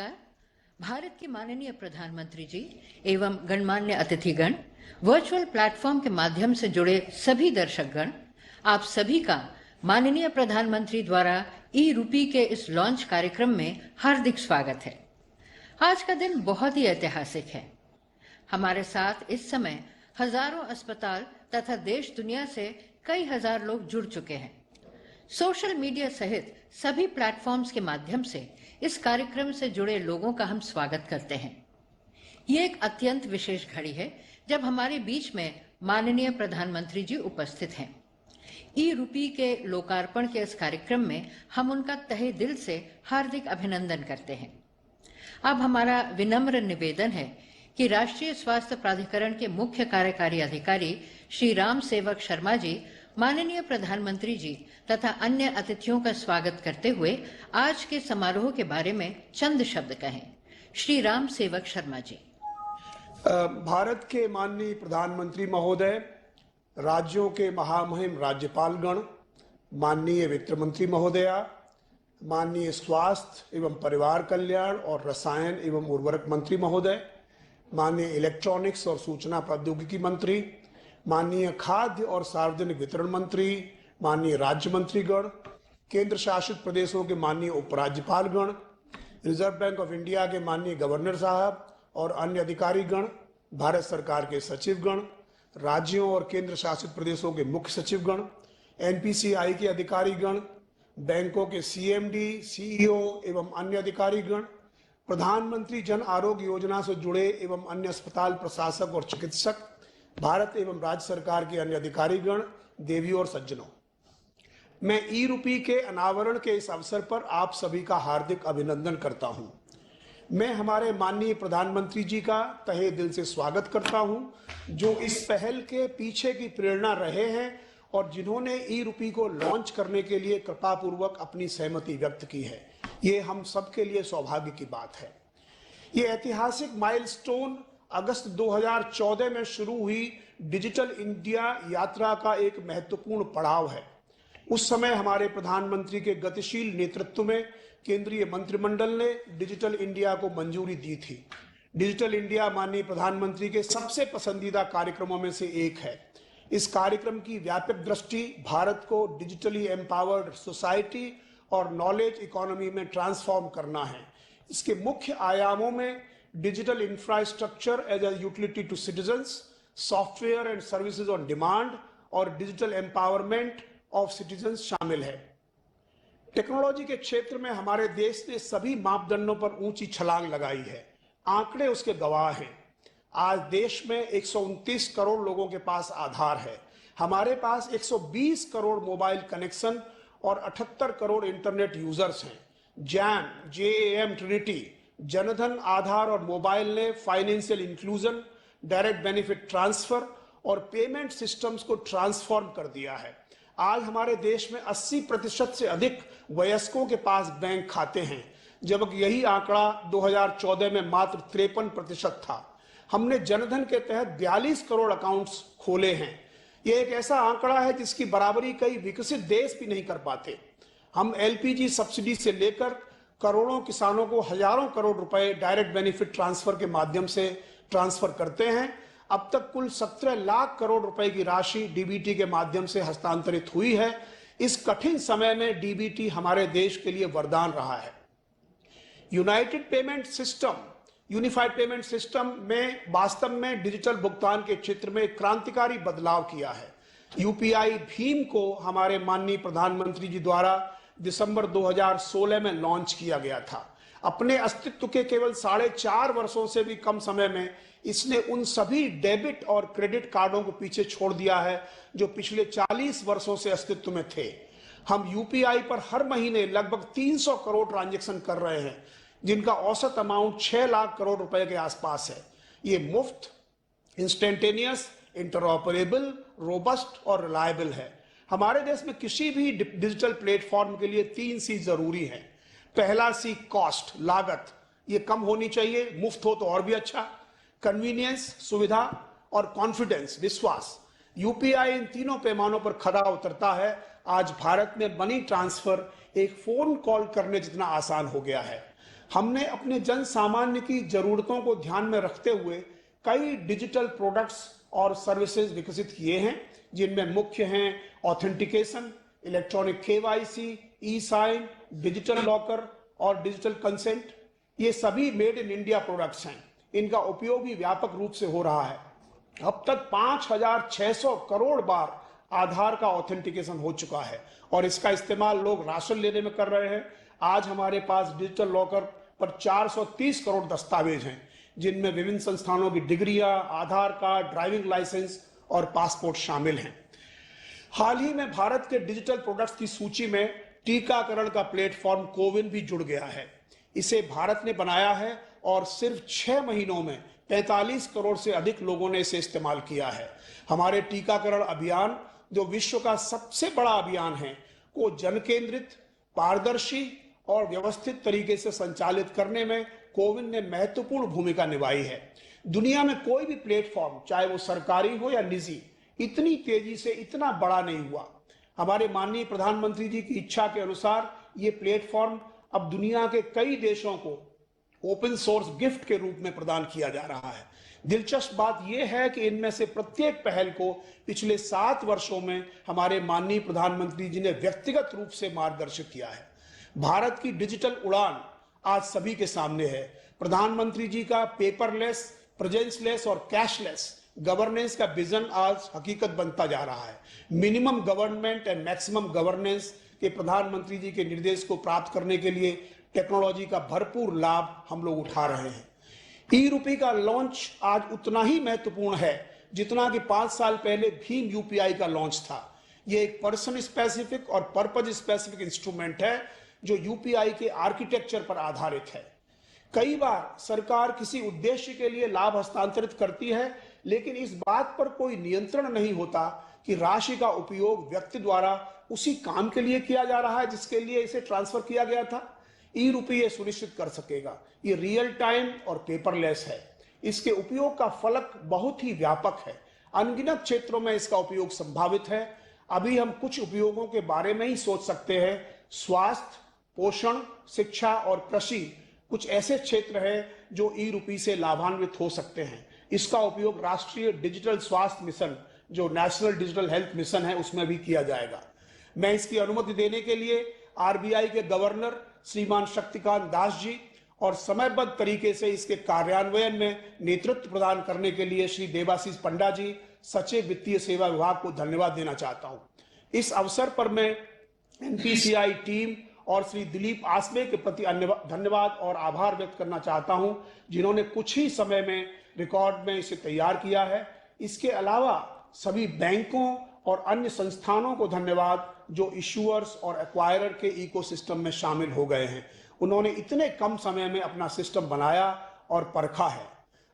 नमस्कार। भारत के माननीय प्रधानमंत्री जी एवं गणमान्य अतिथिगण, वर्चुअल प्लेटफॉर्म के माध्यम से जुड़े सभी दर्शकगण, आप सभी का माननीय प्रधानमंत्री द्वारा ई रूपी के इस लॉन्च कार्यक्रम में हार्दिक स्वागत है। आज का दिन बहुत ही ऐतिहासिक है। हमारे साथ इस समय हजारों अस्पताल तथा देश दुनिया से कई हजार लोग जुड़ चुके हैं। सोशल मीडिया सहित सभी प्लेटफॉर्म्स के माध्यम से इस कार्यक्रम से जुड़े लोगों का हम स्वागत करते हैं। ये एक अत्यंत विशेष घड़ी है जब हमारे बीच में माननीय प्रधानमंत्री जी उपस्थित हैं। ई रूपी के लोकार्पण के इस कार्यक्रम में हम उनका तहे दिल से हार्दिक अभिनंदन करते हैं। अब हमारा विनम्र निवेदन है कि राष्ट्रीय स्वास्थ्य प्राधिकरण के मुख्य कार्यकारी अधिकारी श्री राम सेवक शर्मा जी माननीय प्रधानमंत्री जी तथा अन्य अतिथियों का स्वागत करते हुए आज के समारोह के बारे में चंद शब्द कहें। श्री राम सेवक शर्मा जी। भारत के माननीय प्रधानमंत्री महोदय, राज्यों के महामहिम राज्यपालगण, माननीय वित्त मंत्री महोदया, माननीय स्वास्थ्य एवं परिवार कल्याण और रसायन एवं उर्वरक मंत्री महोदय, माननीय इलेक्ट्रॉनिक्स और सूचना प्रौद्योगिकी मंत्री, माननीय खाद्य और सार्वजनिक वितरण मंत्री, माननीय राज्य मंत्रीगण, केंद्र शासित प्रदेशों के माननीय उपराज्यपालगण, रिजर्व बैंक ऑफ इंडिया के माननीय गवर्नर साहब और अन्य अधिकारीगण, भारत सरकार के सचिवगण, राज्यों और केंद्र शासित प्रदेशों के मुख्य सचिवगण, एनपीसीआई के अधिकारीगण, बैंकों के सीएमडी, सीईओ एवं अन्य अधिकारीगण, प्रधानमंत्री जन आरोग्य योजना से जुड़े एवं अन्य अस्पताल प्रशासक और चिकित्सक, भारत एवं राज्य सरकार के अन्य अधिकारीगण, देवियों और सज्जनों, मैं ई रूपी के अनावरण के इस अवसर पर आप सभी का हार्दिक अभिनंदन करता हूं। मैं हमारे माननीय प्रधानमंत्री जी का तहे दिल से स्वागत करता हूं, जो इस पहल के पीछे की प्रेरणा रहे हैं और जिन्होंने ई रूपी को लॉन्च करने के लिए कृपापूर्वक अपनी सहमति व्यक्त की है। ये हम सबके लिए सौभाग्य की बात है। ये ऐतिहासिक माइलस्टोन अगस्त 2014 में शुरू हुई डिजिटल इंडिया यात्रा का एक महत्वपूर्ण पड़ाव है। उस समय हमारे प्रधानमंत्री के गतिशील नेतृत्व में केंद्रीय मंत्रिमंडल ने डिजिटल इंडिया को मंजूरी दी थी। डिजिटल इंडिया माननीय प्रधानमंत्री के सबसे पसंदीदा कार्यक्रमों में से एक है। इस कार्यक्रम की व्यापक दृष्टि भारत को डिजिटली एम्पावर्ड सोसाइटी और नॉलेज इकोनॉमी में ट्रांसफॉर्म करना है। इसके मुख्य आयामों में digital infrastructure as a utility to citizens, software and services on demand और डिजिटल एम्पावरमेंट ऑफ सिटीजन्स शामिल है। टेक्नोलॉजी के क्षेत्र में हमारे देश ने सभी मापदंडों पर ऊंची छलांग लगाई है। आंकड़े उसके गवाह हैं। आज देश में 129 करोड़ लोगों के पास आधार है। हमारे पास 120 करोड़ मोबाइल कनेक्शन और 78 करोड़ इंटरनेट यूजर्स हैं। जैम, जेएएम, ट्रिनिटी, जनधन, आधार और मोबाइल ने financial inclusion, direct benefit transfer और पेमेंट सिस्टम्स को ट्रांसफॉर्म कर दिया है। आज हमारे देश में 80% से अधिक वयस्कों के पास बैंक खाते हैं, जबकि यही आंकड़ा 2014 में मात्र 53% था। हमने जनधन के तहत 42 करोड़ अकाउंट्स खोले हैं। यह एक ऐसा आंकड़ा है जिसकी बराबरी कई विकसित देश भी नहीं कर पाते। हम एलपीजी सब्सिडी से लेकर करोड़ों किसानों को हजारों करोड़ रुपए डायरेक्ट बेनिफिट ट्रांसफर के माध्यम से ट्रांसफर करते हैं। अब तक कुल 17 लाख करोड़ रुपए की राशि डीबीटी के माध्यम से हस्तांतरित हुई है। इस कठिन समय में डीबीटी हमारे देश के लिए वरदान रहा है। United payment system, unified payment system में वास्तव में डिजिटल भुगतान के क्षेत्र में क्रांतिकारी बदलाव किया है। यूपीआई भीम को हमारे माननीय प्रधानमंत्री जी द्वारा दिसंबर 2016 में लॉन्च किया गया था। अपने अस्तित्व के केवल 4.5 वर्षों से भी कम समय में इसने उन सभी डेबिट और क्रेडिट कार्डों को पीछे छोड़ दिया है जो पिछले 40 वर्षों से अस्तित्व में थे। हम यूपीआई पर हर महीने लगभग 300 करोड़ ट्रांजैक्शन कर रहे हैं, जिनका औसत अमाउंट 6 लाख करोड़ रुपए के आसपास है। ये मुफ्त, इंस्टेंटेनियस, इंटरऑपरेबल, रोबस्ट और रिलायबल है। हमारे देश में किसी भी डिजिटल प्लेटफॉर्म के लिए 3 सी जरूरी है। पहला सी कॉस्ट, लागत, ये कम होनी चाहिए, मुफ्त हो तो और भी अच्छा। कन्वीनियंस, सुविधा और कॉन्फिडेंस, विश्वास। यूपीआई इन तीनों पैमानों पर खरा उतरता है। आज भारत में मनी ट्रांसफर एक फोन कॉल करने जितना आसान हो गया है। हमने अपने जन सामान्य की जरूरतों को ध्यान में रखते हुए कई डिजिटल प्रोडक्ट्स और सर्विसेज विकसित किए हैं, जिनमें मुख्य हैं ऑथेंटिकेशन, इलेक्ट्रॉनिक केवाईसी, ई साइन, डिजिटल लॉकर और डिजिटल कंसेंट। ये सभी मेड इन इंडिया प्रोडक्ट्स हैं। इनका उपयोग भी व्यापक रूप से हो रहा है। अब तक 5,600 करोड़ बार आधार का ऑथेंटिकेशन हो चुका है और इसका इस्तेमाल लोग राशन लेने में कर रहे हैं। आज हमारे पास डिजिटल लॉकर पर 430 करोड़ दस्तावेज हैं, जिनमें विभिन्न संस्थानों की डिग्रियां, आधार कार्ड, ड्राइविंग लाइसेंस और पासपोर्ट शामिल हैं। हाल ही में भारत के डिजिटल प्रोडक्ट्स की सूची में टीकाकरण का प्लेटफॉर्म कोविन भी जुड़ गया है। इसे भारत ने बनाया है और सिर्फ 6 महीनों में 45 करोड़ से अधिक लोगों ने इसे इस्तेमाल किया है। हमारे टीकाकरण अभियान, जो विश्व का सबसे बड़ा अभियान है, को जन केंद्रित, पारदर्शी और व्यवस्थित तरीके से संचालित करने में कोविन ने महत्वपूर्ण भूमिका निभाई है। दुनिया में कोई भी प्लेटफॉर्म, चाहे वो सरकारी हो या निजी, इतनी तेजी से इतना बड़ा नहीं हुआ। हमारे माननीय प्रधानमंत्री जी की इच्छा के अनुसार ये प्लेटफॉर्म अब दुनिया के कई देशों को ओपन सोर्स गिफ्ट के रूप में प्रदान किया जा रहा है। दिलचस्प बात यह है कि इनमें से प्रत्येक पहल को पिछले 7 वर्षों में हमारे माननीय प्रधानमंत्री जी ने व्यक्तिगत रूप से मार्गदर्शित किया है। भारत की डिजिटल उड़ान आज सभी के सामने है। प्रधानमंत्री जी का पेपरलेस, प्रेजेंसलेस और कैशलेस गवर्नेंस का विजन आज हकीकत बनता जा रहा है। Minimum government and maximum governance के प्रधानमंत्री जी के निर्देश को प्राप्त करने के लिए टेक्नोलॉजी का भरपूर लाभ हम लोग उठा रहे हैं। ई रूपी का लॉन्च आज उतना ही महत्वपूर्ण है जितना कि 5 साल पहले भीम यूपीआई का लॉन्च था। यह एक पर्सन स्पेसिफिक और पर्पज स्पेसिफिक इंस्ट्रूमेंट है जो यूपीआई के आर्किटेक्चर पर आधारित है। कई बार सरकार किसी उद्देश्य के लिए लाभ हस्तांतरित करती है, लेकिन इस बात पर कोई नियंत्रण नहीं होता कि राशि का उपयोग व्यक्ति द्वारा उसी काम के लिए किया जा रहा है जिसके लिए इसे ट्रांसफर किया गया था। ई रूपी ये सुनिश्चित कर सकेगा। ये रियल टाइम और पेपरलेस है। इसके उपयोग का फलक बहुत ही व्यापक है। अनगिनत क्षेत्रों में इसका उपयोग संभावित है। अभी हम कुछ उपयोगों के बारे में ही सोच सकते हैं। स्वास्थ्य, पोषण, शिक्षा और कृषि कुछ ऐसे क्षेत्र हैं जो ई रूपी से लाभान्वित हो सकते हैं। इसका उपयोग राष्ट्रीय डिजिटल स्वास्थ्य मिशन, जो नेशनल डिजिटल हेल्थ मिशन है, उसमें भी किया जाएगा। मैं इसकी अनुमति देने के लिए आरबीआई के गवर्नर श्रीमान शक्तिकांत दास जी और समयबद्ध तरीके से इसके कार्यान्वयन में नेतृत्व प्रदान करने के लिए श्री देवाशीष पंडा जी, सचिव वित्तीय सेवा विभाग को धन्यवाद देना चाहता हूं। इस अवसर पर मैं एनपीसीआई टीम और श्री दिलीप आसबे के प्रति धन्यवाद और आभार व्यक्त करना चाहता हूं, जिन्होंने कुछ ही समय में रिकॉर्ड में इसे तैयार किया है। इसके अलावा सभी बैंकों और अन्य संस्थानों को धन्यवाद जो इशूअर्स और एक्वायरर के इकोसिस्टम में शामिल हो गए हैं। उन्होंने इतने कम समय में अपना सिस्टम बनाया और परखा है।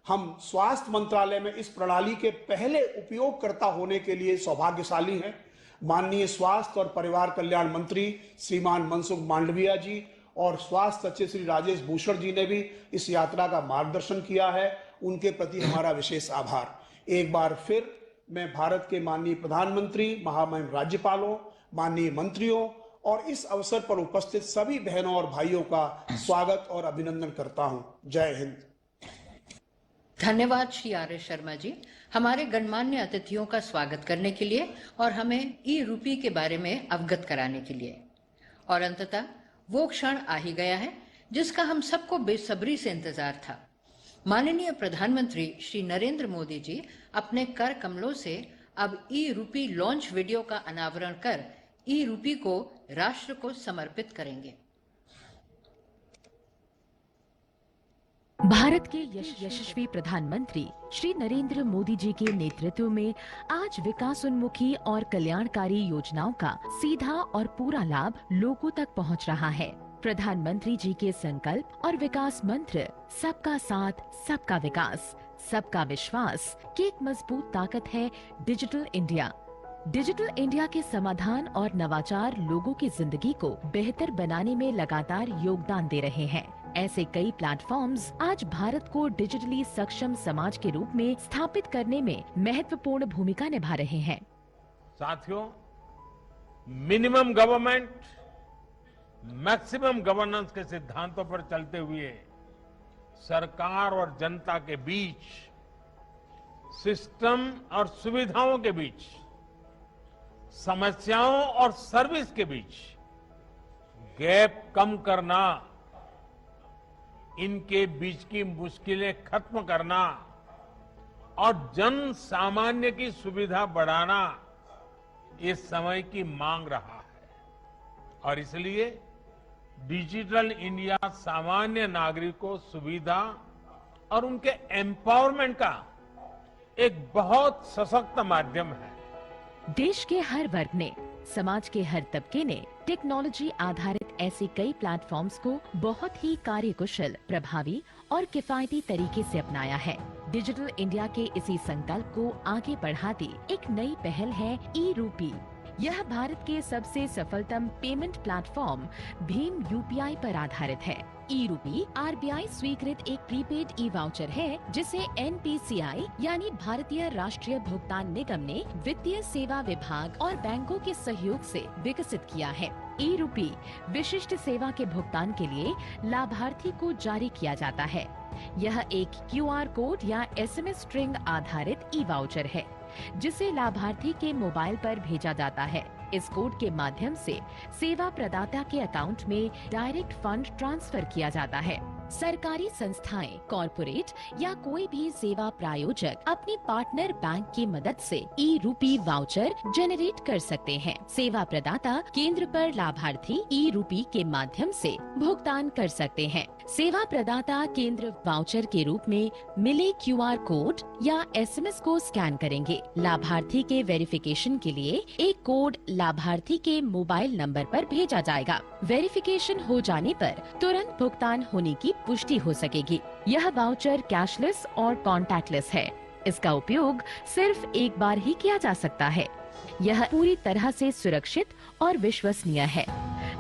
हम स्वास्थ्य मंत्रालय में इस प्रणाली के पहले उपयोगकर्ता होने के लिए सौभाग्यशाली हैं। माननीय स्वास्थ्य और परिवार कल्याण मंत्री श्रीमान मनसुख मांडविया जी और स्वास्थ्य सचिव श्री राजेश भूषण जी ने भी इस यात्रा का मार्गदर्शन किया है। उनके प्रति हमारा विशेष आभार। एक बार फिर मैं भारत के माननीय प्रधानमंत्री, महामहिम राज्यपालों, माननीय मंत्रियों और इस अवसर पर उपस्थित सभी बहनों और भाइयों का स्वागत और अभिनंदन करता हूं। जय हिंद। धन्यवाद श्री आर एस शर्मा जी, हमारे गणमान्य अतिथियों का स्वागत करने के लिए और हमें ई रूपी के बारे में अवगत कराने के लिए। और अंततः वो क्षण आ ही गया है जिसका हम सबको बेसब्री से इंतजार था। माननीय प्रधानमंत्री श्री नरेंद्र मोदी जी अपने कर कमलों से अब ई रूपी लॉन्च वीडियो का अनावरण कर ई रूपी को राष्ट्र को समर्पित करेंगे। भारत के यशस्वी प्रधानमंत्री श्री नरेंद्र मोदी जी के नेतृत्व में आज विकासोन्मुखी और कल्याणकारी योजनाओं का सीधा और पूरा लाभ लोगों तक पहुंच रहा है। प्रधानमंत्री जी के संकल्प और विकास मंत्र सबका साथ, सबका विकास, सबका विश्वास की एक मजबूत ताकत है डिजिटल इंडिया। डिजिटल इंडिया के समाधान और नवाचार लोगों की जिंदगी को बेहतर बनाने में लगातार योगदान दे रहे हैं। ऐसे कई प्लेटफॉर्म्स आज भारत को डिजिटली सक्षम समाज के रूप में स्थापित करने में महत्वपूर्ण भूमिका निभा रहे हैं। साथियों, मिनिमम गवर्नमेंट, मैक्सिमम गवर्नेंस के सिद्धांतों पर चलते हुए सरकार और जनता के बीच, सिस्टम और सुविधाओं के बीच, समस्याओं और सर्विस के बीच गैप कम करना, इनके बीच की मुश्किलें खत्म करना और जन सामान्य की सुविधा बढ़ाना इस समय की मांग रहा है। और इसलिए डिजिटल इंडिया सामान्य नागरिक को सुविधा और उनके एम्पावरमेंट का एक बहुत सशक्त माध्यम है। देश के हर वर्ग ने, समाज के हर तबके ने टेक्नोलॉजी आधारित ऐसे कई प्लेटफॉर्म्स को बहुत ही कार्यकुशल, प्रभावी और किफायती तरीके से अपनाया है। डिजिटल इंडिया के इसी संकल्प को आगे बढ़ाती एक नई पहल है ई-रूपी। यह भारत के सबसे सफलतम पेमेंट प्लेटफॉर्म भीम यूपीआई पर आधारित है। ई-रूपी आरबीआई स्वीकृत एक प्रीपेड ई वाउचर है जिसे एनपीसीआई यानी भारतीय राष्ट्रीय भुगतान निगम ने वित्तीय सेवा विभाग और बैंकों के सहयोग से विकसित किया है। ई-रूपी विशिष्ट सेवा के भुगतान के लिए लाभार्थी को जारी किया जाता है। यह एक क्यूआर कोड या एसएमएस स्ट्रिंग आधारित ई वाउचर है जिसे लाभार्थी के मोबाइल पर भेजा जाता है। इस कोड के माध्यम से सेवा प्रदाता के अकाउंट में डायरेक्ट फंड ट्रांसफर किया जाता है। सरकारी संस्थाएं, कॉरपोरेट या कोई भी सेवा प्रायोजक अपनी पार्टनर बैंक की मदद से ई-रूपी वाउचर जनरेट कर सकते हैं। सेवा प्रदाता केंद्र पर लाभार्थी ई-रूपी के माध्यम से भुगतान कर सकते हैं। सेवा प्रदाता केंद्र वाउचर के रूप में मिले क्यूआर कोड या एसएमएस को स्कैन करेंगे। लाभार्थी के वेरिफिकेशन के लिए एक कोड लाभार्थी के मोबाइल नंबर पर भेजा जाएगा। वेरिफिकेशन हो जाने पर तुरंत भुगतान होने की पुष्टि हो सकेगी। यह वाउचर कैशलेस और कॉन्टैक्टलेस है। इसका उपयोग सिर्फ एक बार ही किया जा सकता है। यह पूरी तरह से सुरक्षित और विश्वसनीय है।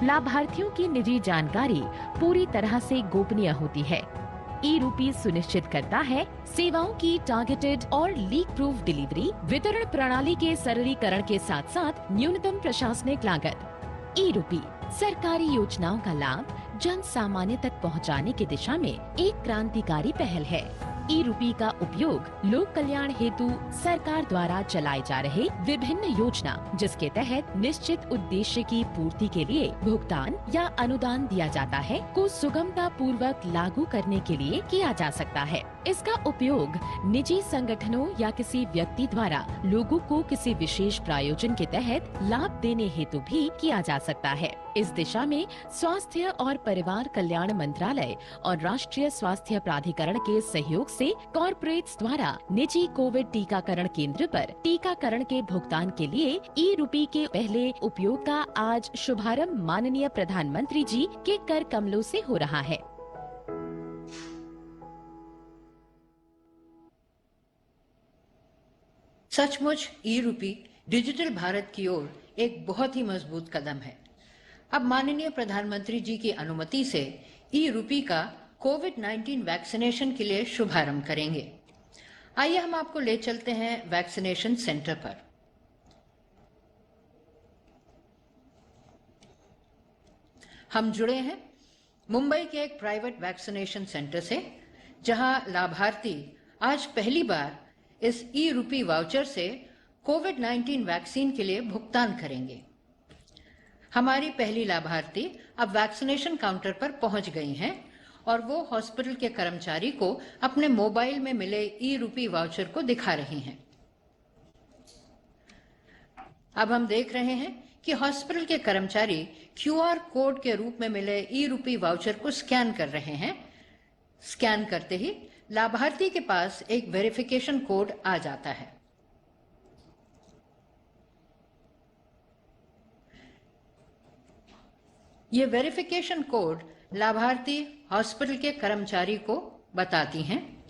लाभार्थियों की निजी जानकारी पूरी तरह से गोपनीय होती है। ई-रूपी सुनिश्चित करता है सेवाओं की टारगेटेड और लीक प्रूफ डिलीवरी, वितरण प्रणाली के सरलीकरण के साथ साथ न्यूनतम प्रशासनिक लागत। ई-रूपी सरकारी योजनाओं का लाभ जन सामान्य तक पहुंचाने की दिशा में एक क्रांतिकारी पहल है। ई-रूपी का उपयोग लोक कल्याण हेतु सरकार द्वारा चलाए जा रहे विभिन्न योजना जिसके तहत निश्चित उद्देश्य की पूर्ति के लिए भुगतान या अनुदान दिया जाता है को सुगमता पूर्वक लागू करने के लिए किया जा सकता है। इसका उपयोग निजी संगठनों या किसी व्यक्ति द्वारा लोगों को किसी विशेष प्रायोजन के तहत लाभ देने हेतु भी किया जा सकता है। इस दिशा में स्वास्थ्य और परिवार कल्याण मंत्रालय और राष्ट्रीय स्वास्थ्य प्राधिकरण के सहयोग से कॉर्पोरेट्स द्वारा निजी कोविड टीकाकरण केंद्र पर टीकाकरण के भुगतान के लिए ई-रूपी के पहले उपयोग का आज शुभारंभ माननीय प्रधानमंत्री जी के कर कमलों से हो रहा है। सचमुच ई-रूपी डिजिटल भारत की ओर एक बहुत ही मजबूत कदम है। अब माननीय प्रधानमंत्री जी की अनुमति से ई-रूपी का कोविड-19 वैक्सीनेशन के लिए शुभारंभ करेंगे। आइए हम आपको ले चलते हैं वैक्सीनेशन सेंटर पर। हम जुड़े हैं मुंबई के एक प्राइवेट वैक्सीनेशन सेंटर से, जहां लाभार्थी आज पहली बार इस ई-रूपी वाउचर से कोविड-19 वैक्सीन के लिए भुगतान करेंगे। हमारी पहली लाभार्थी अब वैक्सीनेशन काउंटर पर पहुंच गई हैं और वो हॉस्पिटल के कर्मचारी को अपने मोबाइल में मिले ई-रूपी वाउचर को दिखा रही हैं। अब हम देख रहे हैं कि हॉस्पिटल के कर्मचारी क्यूआर कोड के रूप में मिले ई-रूपी वाउचर को स्कैन कर रहे हैं। स्कैन करते ही लाभार्थी के पास एक वेरिफिकेशन कोड आ जाता है। ये वेरिफिकेशन कोड लाभार्थी हॉस्पिटल के कर्मचारी को बताती हैं।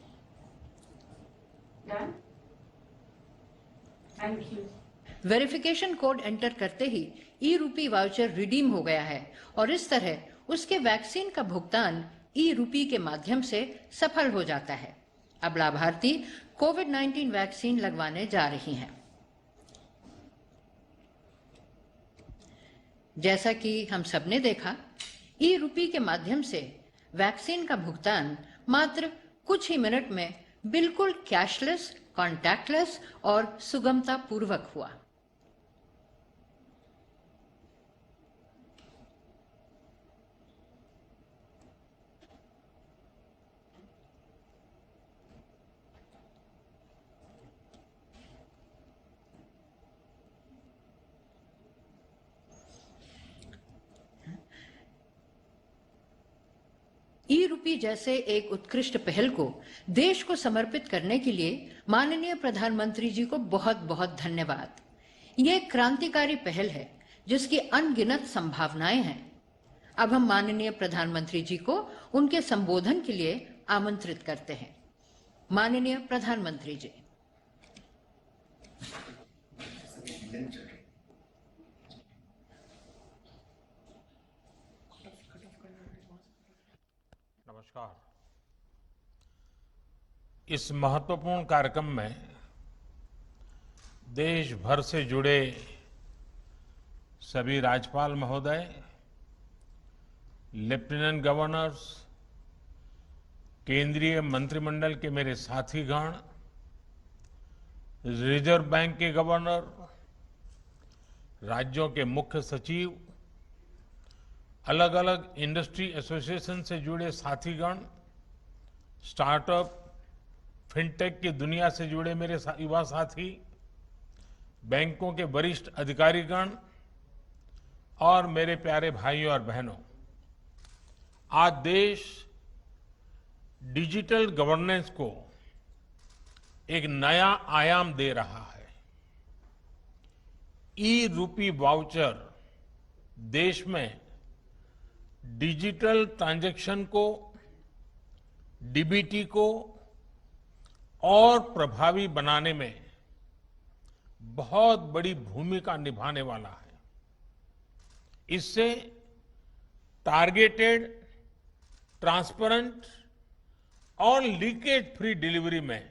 वेरिफिकेशन कोड एंटर करते ही ई-रूपी वाउचर रिडीम हो गया है और इस तरह उसके वैक्सीन का भुगतान ई-रूपी के माध्यम से सफल हो जाता है। अब लाभार्थी कोविड-19 वैक्सीन लगवाने जा रही हैं। जैसा कि हम सबने देखा ई रूपी के माध्यम से वैक्सीन का भुगतान मात्र कुछ ही मिनट में बिल्कुल कैशलेस, कॉन्टैक्टलेस और सुगमता पूर्वक हुआ। ई रूपी जैसे एक उत्कृष्ट पहल को देश को समर्पित करने के लिए माननीय प्रधानमंत्री जी को बहुत बहुत धन्यवाद। ये एक क्रांतिकारी पहल है जिसकी अनगिनत संभावनाएं हैं। अब हम माननीय प्रधानमंत्री जी को उनके संबोधन के लिए आमंत्रित करते हैं। माननीय प्रधानमंत्री जी। नमस्कार। इस महत्वपूर्ण कार्यक्रम में देश भर से जुड़े सभी राज्यपाल महोदय, लेफ्टिनेंट गवर्नर्स, केंद्रीय मंत्रिमंडल के मेरे साथीगण, रिजर्व बैंक के गवर्नर, राज्यों के मुख्य सचिव, अलग अलग इंडस्ट्री एसोसिएशन से जुड़े साथीगण, स्टार्टअप, फिनटेक की दुनिया से जुड़े मेरे युवा साथी, बैंकों के वरिष्ठ अधिकारीगण और मेरे प्यारे भाइयों और बहनों, आज देश डिजिटल गवर्नेंस को एक नया आयाम दे रहा है। ई रूपी वाउचर देश में डिजिटल ट्रांजैक्शन को, डीबीटी को और प्रभावी बनाने में बहुत बड़ी भूमिका निभाने वाला है। इससे टारगेटेड, ट्रांसपेरेंट और लीकेज फ्री डिलीवरी में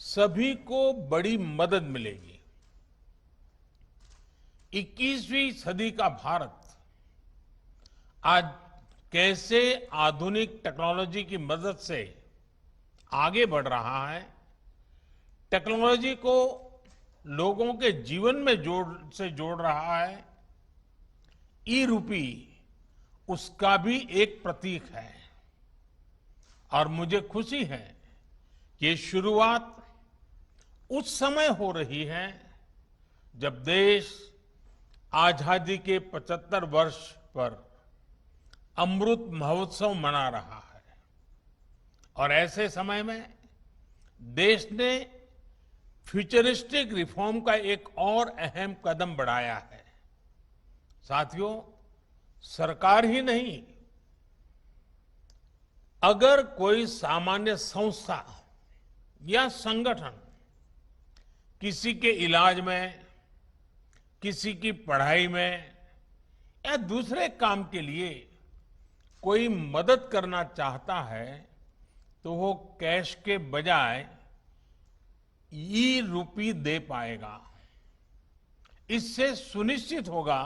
सभी को बड़ी मदद मिलेगी। 21वीं सदी का भारत आज कैसे आधुनिक टेक्नोलॉजी की मदद से आगे बढ़ रहा है, टेक्नोलॉजी को लोगों के जीवन में जोड़ रहा है, ई रूपी उसका भी एक प्रतीक है। और मुझे खुशी है कि ये शुरुआत उस समय हो रही है जब देश आजादी के 75 वर्ष पर अमृत महोत्सव मना रहा है। और ऐसे समय में देश ने फ्यूचरिस्टिक रिफॉर्म का एक और अहम कदम बढ़ाया है। साथियों, सरकार ही नहीं, अगर कोई सामान्य संस्था या संगठन किसी के इलाज में, किसी की पढ़ाई में या दूसरे काम के लिए कोई मदद करना चाहता है तो वो कैश के बजाय ई रूपी दे पाएगा। इससे सुनिश्चित होगा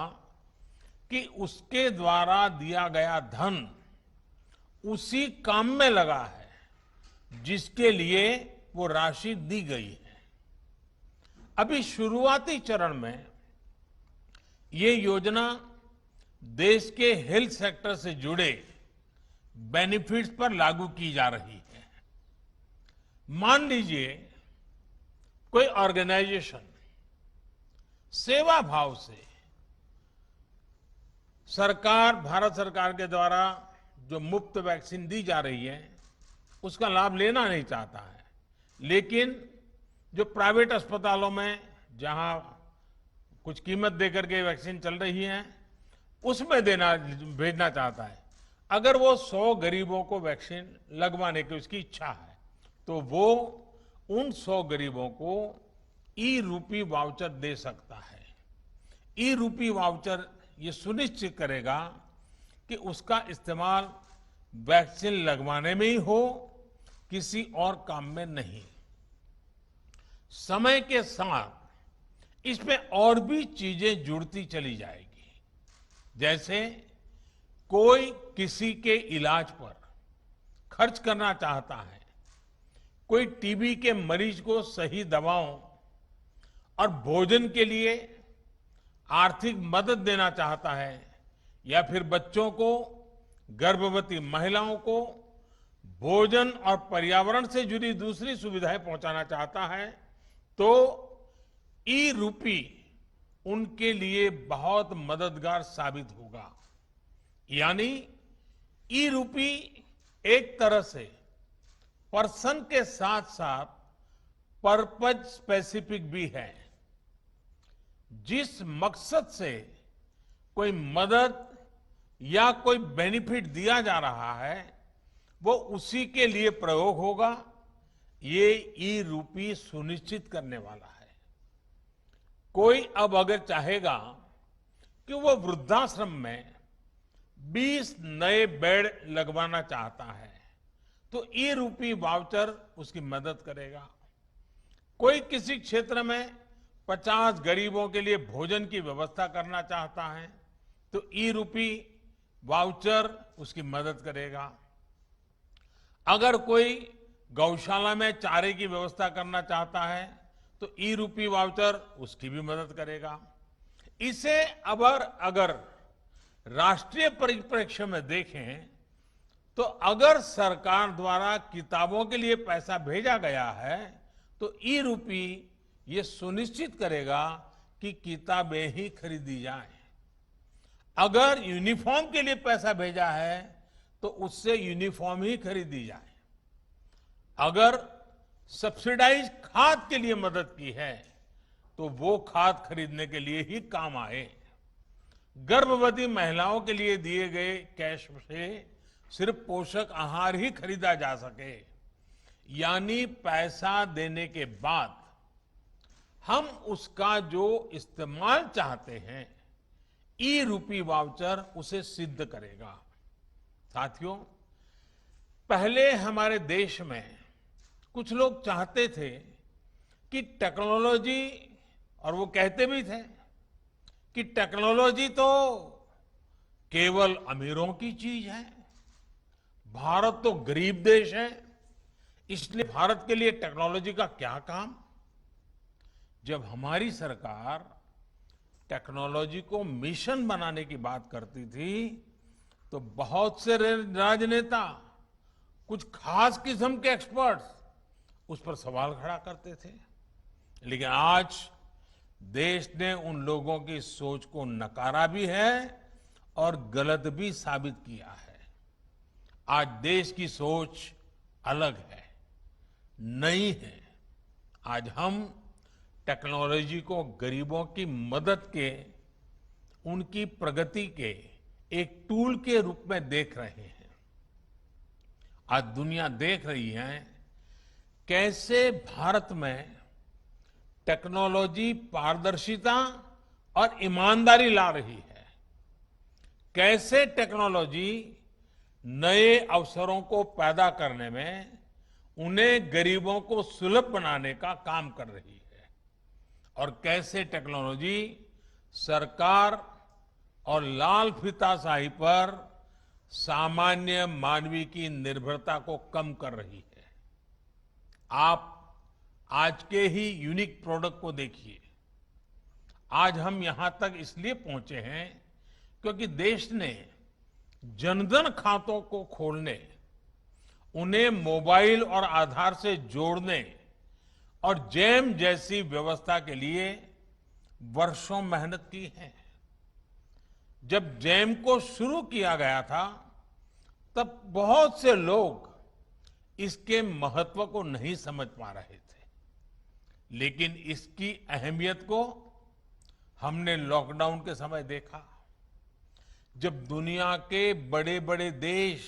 कि उसके द्वारा दिया गया धन उसी काम में लगा है जिसके लिए वो राशि दी गई है। अभी शुरुआती चरण में ये योजना देश के हेल्थ सेक्टर से जुड़े बेनिफिट्स पर लागू की जा रही है। मान लीजिए कोई ऑर्गेनाइजेशन सेवा भाव से भारत सरकार के द्वारा जो मुफ्त वैक्सीन दी जा रही है उसका लाभ लेना नहीं चाहता है, लेकिन जो प्राइवेट अस्पतालों में जहां कुछ कीमत देकर के वैक्सीन चल रही है उसमें भेजना चाहता है। अगर वो 100 गरीबों को वैक्सीन लगवाने की उसकी इच्छा है तो वो उन 100 गरीबों को ई रूपी वाउचर दे सकता है। ई रूपी वाउचर ये सुनिश्चित करेगा कि उसका इस्तेमाल वैक्सीन लगवाने में ही हो, किसी और काम में नहीं। समय के साथ इसमें और भी चीजें जुड़ती चली जाएगी, जैसे कोई किसी के इलाज पर खर्च करना चाहता है, कोई टीबी के मरीज को सही दवाओं और भोजन के लिए आर्थिक मदद देना चाहता है, या फिर बच्चों को, गर्भवती महिलाओं को भोजन और पर्यावरण से जुड़ी दूसरी सुविधाएं पहुंचाना चाहता है, तो ई रूपी उनके लिए बहुत मददगार साबित होगा। यानी ई रूपी एक तरह से पर्सन के साथ साथ पर्पज स्पेसिफिक भी है। जिस मकसद से कोई मदद या कोई बेनिफिट दिया जा रहा है, वो उसी के लिए प्रयोग होगा। ये ई रूपी सुनिश्चित करने वाला है। कोई अब अगर चाहेगा कि वो वृद्धाश्रम में 20 नए बेड लगवाना चाहता है, तो ई रूपी वाउचर उसकी मदद करेगा। कोई किसी क्षेत्र में 50 गरीबों के लिए भोजन की व्यवस्था करना चाहता है, तो ई रूपी वाउचर उसकी मदद करेगा। अगर कोई गौशाला में चारे की व्यवस्था करना चाहता है, तो ई रूपी वाउचर उसकी भी मदद करेगा। इसे अगर राष्ट्रीय परिप्रेक्ष्य में देखें, तो अगर सरकार द्वारा किताबों के लिए पैसा भेजा गया है, तो ई रूपी ये सुनिश्चित करेगा कि किताबें ही खरीदी जाएं। अगर यूनिफॉर्म के लिए पैसा भेजा है, तो उससे यूनिफॉर्म ही खरीदी जाए। अगर सब्सिडाइज खाद के लिए मदद की है, तो वो खाद खरीदने के लिए ही काम आए। गर्भवती महिलाओं के लिए दिए गए कैश से सिर्फ पोषक आहार ही खरीदा जा सके, यानी पैसा देने के बाद हम उसका जो इस्तेमाल चाहते हैं, ई रूपी वाउचर उसे सिद्ध करेगा। साथियों, पहले हमारे देश में कुछ लोग चाहते थे कि टेक्नोलॉजी, और वो कहते भी थे कि टेक्नोलॉजी तो केवल अमीरों की चीज है, भारत तो गरीब देश है, इसलिए भारत के लिए टेक्नोलॉजी का क्या काम। जब हमारी सरकार टेक्नोलॉजी को मिशन बनाने की बात करती थी, तो बहुत से राजनेता, कुछ खास किस्म के एक्सपर्ट्स उस पर सवाल खड़ा करते थे। लेकिन आज देश ने उन लोगों की सोच को नकारा भी है और गलत भी साबित किया है। आज देश की सोच अलग है, नई है। आज हम टेक्नोलॉजी को गरीबों की मदद के, उनकी प्रगति के एक टूल के रूप में देख रहे हैं। आज दुनिया देख रही है कैसे भारत में टेक्नोलॉजी पारदर्शिता और ईमानदारी ला रही है, कैसे टेक्नोलॉजी नए अवसरों को पैदा करने में, उन्हें गरीबों को सुलभ बनाने का काम कर रही है, और कैसे टेक्नोलॉजी सरकार और लाल फीताशाही पर सामान्य मानवी की निर्भरता को कम कर रही है। आप आज के ही यूनिक प्रोडक्ट को देखिए। आज हम यहां तक इसलिए पहुंचे हैं क्योंकि देश ने जनधन खातों को खोलने, उन्हें मोबाइल और आधार से जोड़ने और जैम जैसी व्यवस्था के लिए वर्षों मेहनत की है। जब जैम को शुरू किया गया था, तब बहुत से लोग इसके महत्व को नहीं समझ पा रहे थे, लेकिन इसकी अहमियत को हमने लॉकडाउन के समय देखा। जब दुनिया के बड़े बड़े देश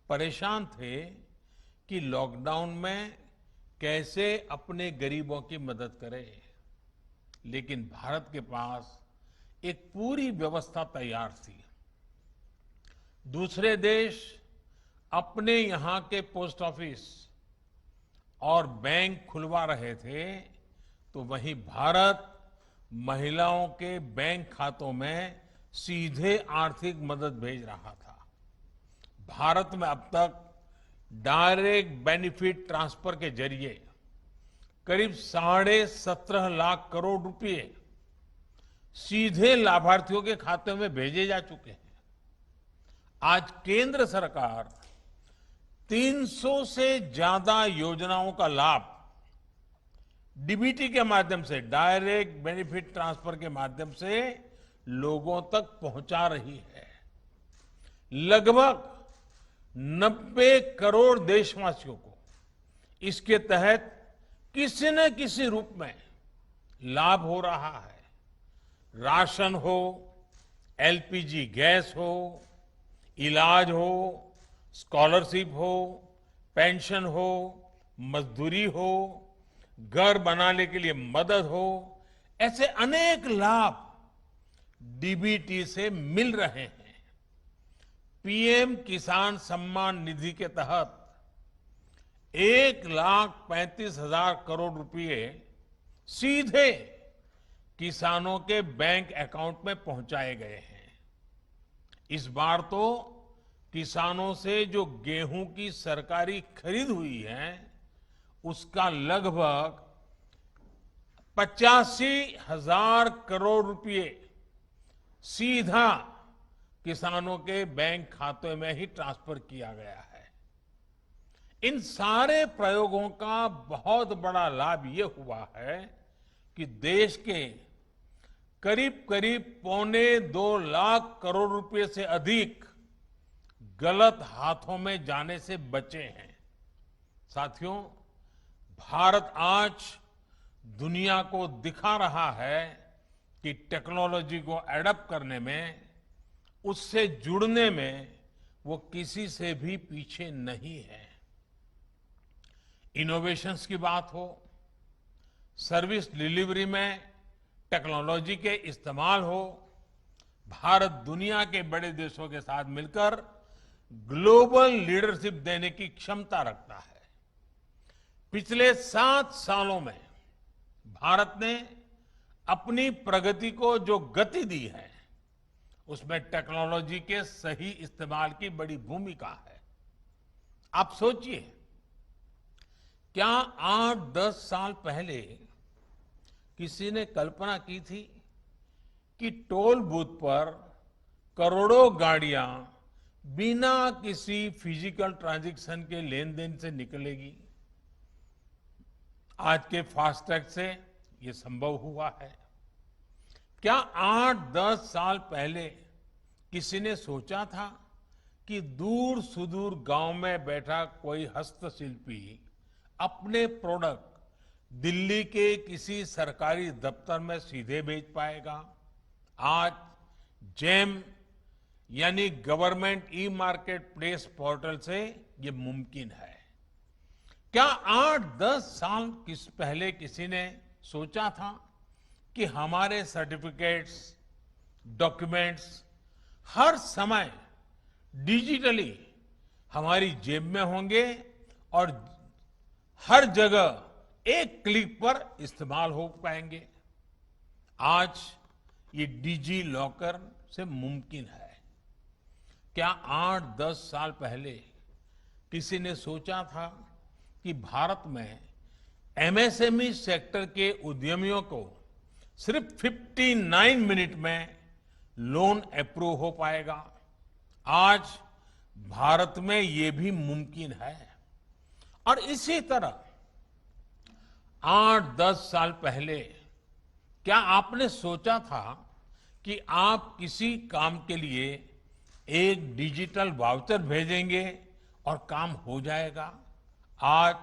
परेशान थे कि लॉकडाउन में कैसे अपने गरीबों की मदद करें, लेकिन भारत के पास एक पूरी व्यवस्था तैयार थी। दूसरे देश अपने यहां के पोस्ट ऑफिस और बैंक खुलवा रहे थे, तो वहीं भारत महिलाओं के बैंक खातों में सीधे आर्थिक मदद भेज रहा था। भारत में अब तक डायरेक्ट बेनिफिट ट्रांसफर के जरिए करीब 17.5 लाख करोड़ रुपए सीधे लाभार्थियों के खाते में भेजे जा चुके हैं। आज केंद्र सरकार 300 से ज्यादा योजनाओं का लाभ डीबीटी के माध्यम से, डायरेक्ट बेनिफिट ट्रांसफर के माध्यम से लोगों तक पहुंचा रही है। लगभग 90 करोड़ देशवासियों को इसके तहत किसी न किसी रूप में लाभ हो रहा है। राशन हो, एलपीजी गैस हो, इलाज हो, स्कॉलरशिप हो, पेंशन हो, मजदूरी हो, घर बनाने के लिए मदद हो, ऐसे अनेक लाभ डीबीटी से मिल रहे हैं। पीएम किसान सम्मान निधि के तहत 1,35,000 करोड़ रुपए सीधे किसानों के बैंक अकाउंट में पहुंचाए गए हैं। इस बार तो किसानों से जो गेहूं की सरकारी खरीद हुई है उसका लगभग 85,000 करोड़ रुपए सीधा किसानों के बैंक खाते में ही ट्रांसफर किया गया है। इन सारे प्रयोगों का बहुत बड़ा लाभ ये हुआ है कि देश के करीब करीब 1.25 लाख करोड़ रुपए से अधिक गलत हाथों में जाने से बचे हैं। साथियों, भारत आज दुनिया को दिखा रहा है कि टेक्नोलॉजी को एडप्ट करने में, उससे जुड़ने में वो किसी से भी पीछे नहीं है। इनोवेशंस की बात हो, सर्विस डिलीवरी में टेक्नोलॉजी के इस्तेमाल हो, भारत दुनिया के बड़े देशों के साथ मिलकर ग्लोबल लीडरशिप देने की क्षमता रखता है। पिछले 7 सालों में भारत ने अपनी प्रगति को जो गति दी है उसमें टेक्नोलॉजी के सही इस्तेमाल की बड़ी भूमिका है। आप सोचिए, क्या 8-10 साल पहले किसी ने कल्पना की थी कि टोल बूथ पर करोड़ों गाड़ियां बिना किसी फिजिकल ट्रांजैक्शन के लेन देन से निकलेगी? आज के फास्टैग से ये संभव हुआ है। क्या 8-10 साल पहले किसी ने सोचा था कि दूर सुदूर गांव में बैठा कोई हस्तशिल्पी अपने प्रोडक्ट दिल्ली के किसी सरकारी दफ्तर में सीधे बेच पाएगा? आज जेम यानी government e market place portal से ये मुमकिन है। क्या 8-10 साल पहले किसी ने सोचा था कि हमारे सर्टिफिकेट्स, डॉक्यूमेंट्स हर समय डिजिटली हमारी जेब में होंगे और हर जगह एक क्लिक पर इस्तेमाल हो पाएंगे? आज ये डिजी लॉकर से मुमकिन है। क्या 8-10 साल पहले किसी ने सोचा था कि भारत में एमएसएमई सेक्टर के उद्यमियों को सिर्फ 59 मिनट में लोन अप्रूव हो पाएगा? आज भारत में ये भी मुमकिन है। और इसी तरह 8-10 साल पहले क्या आपने सोचा था कि आप किसी काम के लिए एक डिजिटल वाउचर भेजेंगे और काम हो जाएगा? आज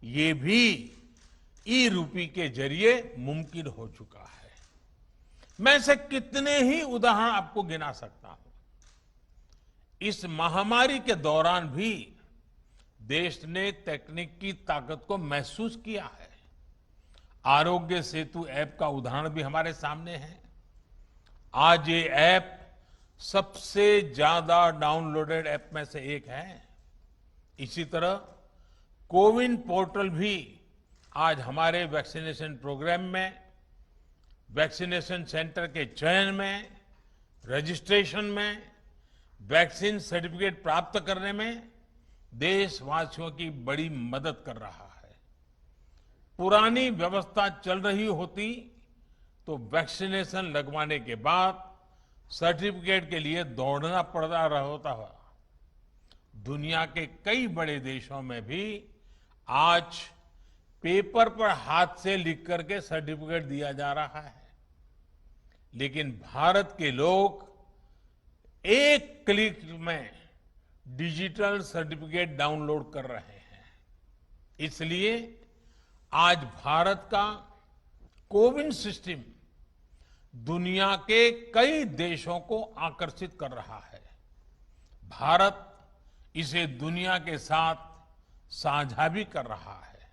ये भी ई रूपी के जरिए मुमकिन हो चुका है। मैं ऐसे कितने ही उदाहरण आपको गिना सकता हूं। इस महामारी के दौरान भी देश ने तकनीक की ताकत को महसूस किया है। आरोग्य सेतु ऐप का उदाहरण भी हमारे सामने है। आज ये ऐप सबसे ज्यादा डाउनलोडेड ऐप में से एक है। इसी तरह कोविन पोर्टल भी आज हमारे वैक्सीनेशन प्रोग्राम में, वैक्सीनेशन सेंटर के चयन में, रजिस्ट्रेशन में, वैक्सीन सर्टिफिकेट प्राप्त करने में देशवासियों की बड़ी मदद कर रहा है। पुरानी व्यवस्था चल रही होती तो वैक्सीनेशन लगवाने के बाद सर्टिफिकेट के लिए दौड़ना पड़ता होता है। दुनिया के कई बड़े देशों में भी आज पेपर पर हाथ से लिख करके सर्टिफिकेट दिया जा रहा है, लेकिन भारत के लोग एक क्लिक में डिजिटल सर्टिफिकेट डाउनलोड कर रहे हैं। इसलिए आज भारत का कोविन सिस्टम दुनिया के कई देशों को आकर्षित कर रहा है। भारत इसे दुनिया के साथ साझा भी कर रहा है।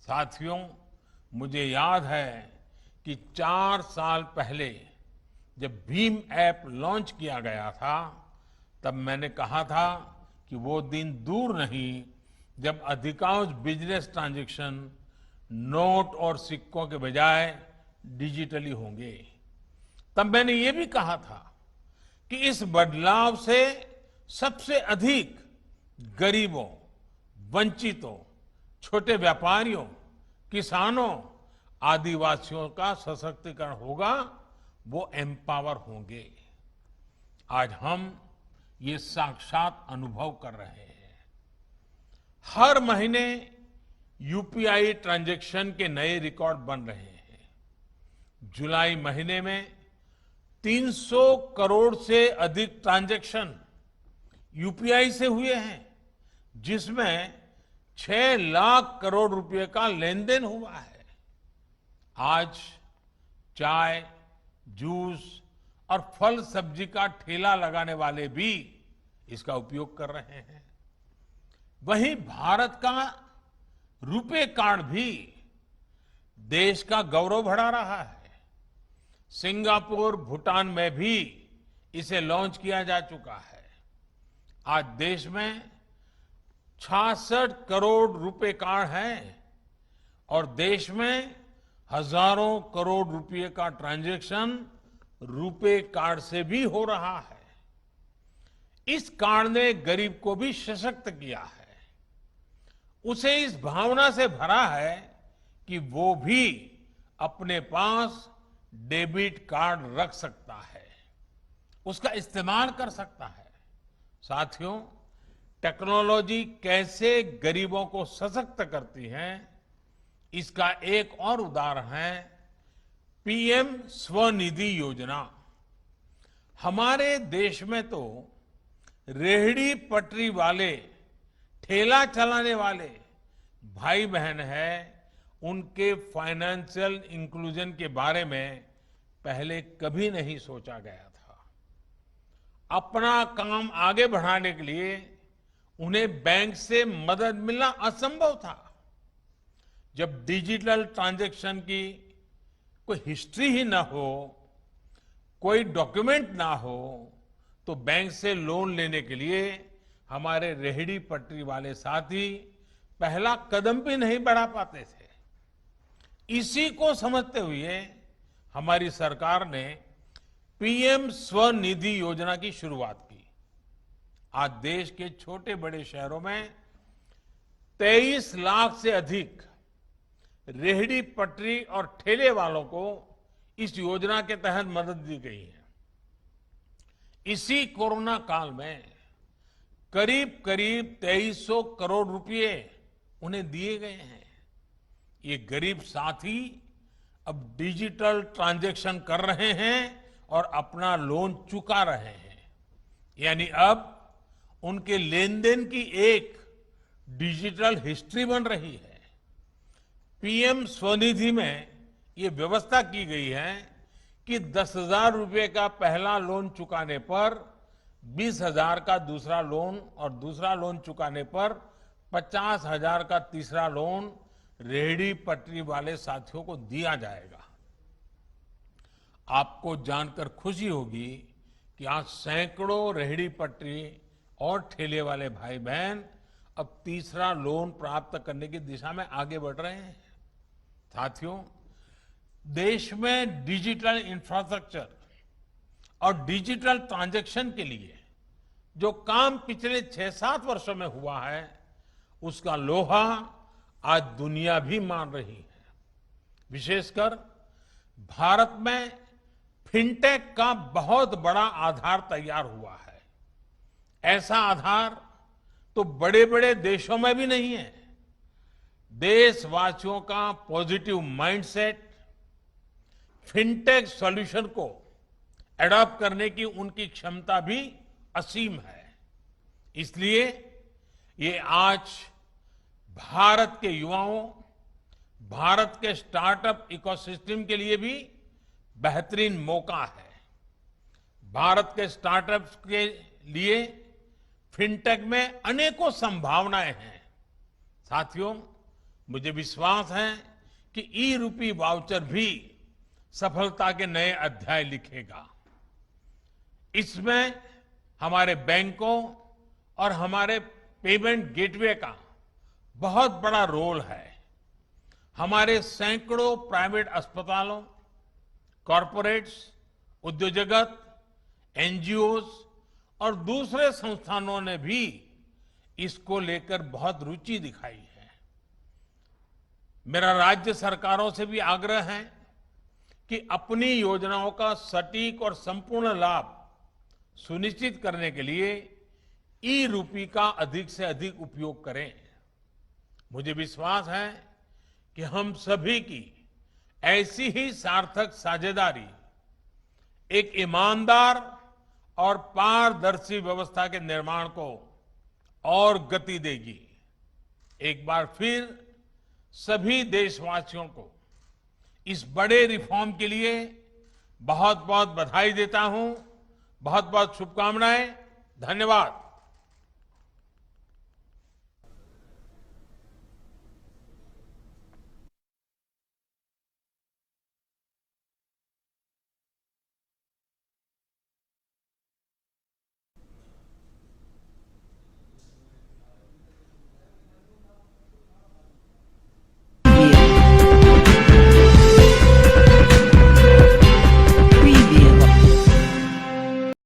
साथियों, मुझे याद है कि 4 साल पहले जब भीम ऐप लॉन्च किया गया था, तब मैंने कहा था कि वो दिन दूर नहीं जब अधिकांश बिजनेस ट्रांजैक्शन नोट और सिक्कों के बजाय डिजिटली होंगे। तब मैंने ये भी कहा था कि इस बदलाव से सबसे अधिक गरीबों, वंचितों, छोटे व्यापारियों, किसानों, आदिवासियों का सशक्तिकरण होगा, वो एम्पावर होंगे। आज हम ये साक्षात अनुभव कर रहे हैं। हर महीने यूपीआई ट्रांजैक्शन के नए रिकॉर्ड बन रहे हैं। जुलाई महीने में 300 करोड़ से अधिक ट्रांजैक्शन यूपीआई से हुए हैं, जिसमें 6 लाख करोड़ रुपए का लेन देन हुआ है। आज चाय, जूस और फल सब्जी का ठेला लगाने वाले भी इसका उपयोग कर रहे हैं। वहीं भारत का रुपे कार्ड भी देश का गौरव बढ़ा रहा है। सिंगापुर, भूटान में भी इसे लॉन्च किया जा चुका है। आज देश में 66 करोड़ रुपए कार्ड हैं और देश में हजारों करोड़ रुपए का ट्रांजैक्शन रुपे कार्ड से भी हो रहा है। इस कार्ड ने गरीब को भी सशक्त किया है। उसे इस भावना से भरा है कि वो भी अपने पास डेबिट कार्ड रख सकता है, उसका इस्तेमाल कर सकता है। साथियों, टेक्नोलॉजी कैसे गरीबों को सशक्त करती है, इसका एक और उदाहरण है पीएम स्वनिधि योजना। हमारे देश में तो रेहड़ी पटरी वाले, ठेला चलाने वाले भाई बहन हैं, उनके फाइनेंशियल इंक्लूजन के बारे में पहले कभी नहीं सोचा गया था। अपना काम आगे बढ़ाने के लिए उन्हें बैंक से मदद मिलना असंभव था। जब डिजिटल ट्रांजैक्शन की कोई हिस्ट्री ही ना हो, कोई डॉक्यूमेंट ना हो, तो बैंक से लोन लेने के लिए हमारे रेहड़ी पटरी वाले साथी पहला कदम भी नहीं बढ़ा पाते थे। इसी को समझते हुए हमारी सरकार ने पीएम स्वनिधि योजना की शुरुआत की। आज देश के छोटे बड़े शहरों में 23 लाख से अधिक रेहड़ी पटरी और ठेले वालों को इस योजना के तहत मदद दी गई है। इसी कोरोना काल में करीब करीब 2300 करोड़ रुपए उन्हें दिए गए हैं। ये गरीब साथी अब डिजिटल ट्रांजैक्शन कर रहे हैं और अपना लोन चुका रहे हैं। यानी अब उनके लेन देन की एक डिजिटल हिस्ट्री बन रही है। पीएम स्वनिधि में ये व्यवस्था की गई है कि 10,000 रुपए का पहला लोन चुकाने पर 20,000 का दूसरा लोन और दूसरा लोन चुकाने पर 50,000 का तीसरा लोन रेहड़ी पटरी वाले साथियों को दिया जाएगा। आपको जानकर खुशी होगी कि आज सैकड़ों रेहड़ी पटरी और ठेले वाले भाई बहन अब तीसरा लोन प्राप्त करने की दिशा में आगे बढ़ रहे हैं। साथियों, देश में डिजिटल इंफ्रास्ट्रक्चर और डिजिटल ट्रांजैक्शन के लिए जो काम पिछले 6-7 वर्षों में हुआ है, उसका लोहा आज दुनिया भी मान रही है। विशेषकर भारत में फिनटेक का बहुत बड़ा आधार तैयार हुआ है। ऐसा आधार तो बड़े बड़े देशों में भी नहीं है। देशवासियों का पॉजिटिव माइंडसेट, फिनटेक सॉल्यूशन को एडॉप्ट करने की उनकी क्षमता भी असीम है। इसलिए ये आज भारत के युवाओं, भारत के स्टार्टअप इकोसिस्टम के लिए भी बेहतरीन मौका है। भारत के स्टार्टअप्स के लिए फिनटेक में अनेकों संभावनाएं हैं। साथियों, मुझे विश्वास है कि ई-रूपी वाउचर भी सफलता के नए अध्याय लिखेगा। इसमें हमारे बैंकों और हमारे पेमेंट गेटवे का बहुत बड़ा रोल है। हमारे सैकड़ों प्राइवेट अस्पतालों, कॉरपोरेट्स, उद्योग जगत, एनजीओज और दूसरे संस्थानों ने भी इसको लेकर बहुत रुचि दिखाई है। मेरा राज्य सरकारों से भी आग्रह है कि अपनी योजनाओं का सटीक और संपूर्ण लाभ सुनिश्चित करने के लिए ई-रूपी का अधिक से अधिक उपयोग करें। मुझे विश्वास है कि हम सभी की ऐसी ही सार्थक साझेदारी एक ईमानदार और पारदर्शी व्यवस्था के निर्माण को और गति देगी। एक बार फिर सभी देशवासियों को इस बड़े रिफॉर्म के लिए बहुत बहुत बधाई देता हूं। बहुत बहुत शुभकामनाएं। धन्यवाद।